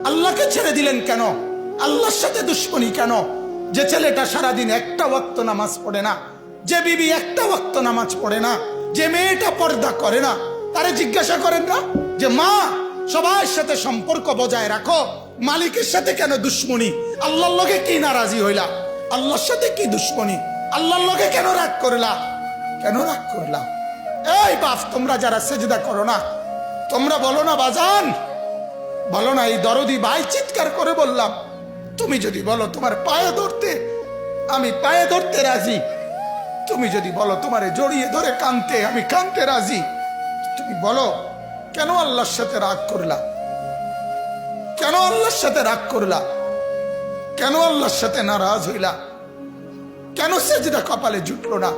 আল্লাহকে ছেড়ে দিলেন কেন? আল্লাহর সাথে দুশ্মনী কেন? যে ছেলেটা সারাদিন একটা ওয়াক্ত নামাজ পড়ে না, যে বিবি একটা ওয়াক্ত নামাজ পড়ে না, যে মেয়েটা পর্দা করে না, তারে জিজ্ঞাসা করেন না যে মা সবার সাথে সম্পর্ক বজায় রাখো, মালিকের সাথে কেন দুশ্মনী? আল্লাহর লগে কি নারাজি হইলা? আল্লাহর সাথে কি দুশ্মনী? আল্লাহর লগে কেন রাগ করলা? কেন রাগ করলা? এই বাপ, তোমরা যারা সেজদা করো না, তোমরা বলো না বাজান, বলো না এই দরদি ভাই চিৎকার করে বললাম, তুমি যদি বলো তোমার পায়ে ধরতে, আমি পায়ে ধরতে রাজি। তুমি যদি বলো তোমারে জড়িয়ে ধরে কানতে, আমি কানতে রাজি। তুমি বলো কেন আল্লাহর সাথে রাগ করলা? কেন আল্লাহর সাথে রাগ করলা? কেন আল্লাহর সাথে নারাজ হইলা? কেন সেজদা কপালে জুটলো না?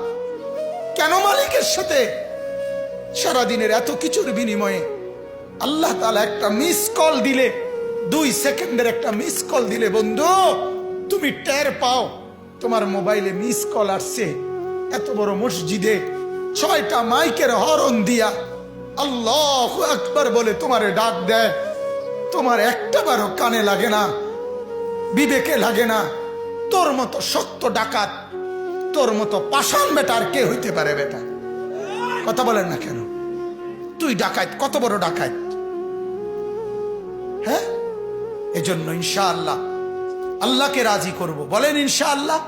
কেন মালিকের সাথে সারাদিনের এত কিছুর বিনিময়ে আল্লাহ তাআলা একটা মিস কল দিলে, 2 সেকেন্ডের একটা মিস কল দিলে বন্ধু তুমি টের পাও তোমার মোবাইলে মিস কল আসছে। এত বড় মসজিদে 6টা মাইকের হরন দিয়া আল্লাহু আকবার বলে তোমারে ডাক দেয়, তোমার একটা বারও কানে লাগে না, বিবেকে লাগে না। তোর মতো শক্ত ডাকাত, তোর মতো পাষাণ বেটা আর কে হইতে পারে? বেটা কথা বলেন না কেন? তুই ডাকাত, কত বড় ডাকাত! হ্যাঁ, এজন্য ইনশাআল্লাহ আল্লাহকে রাজি করব। বলেন ইনশাআল্লাহ।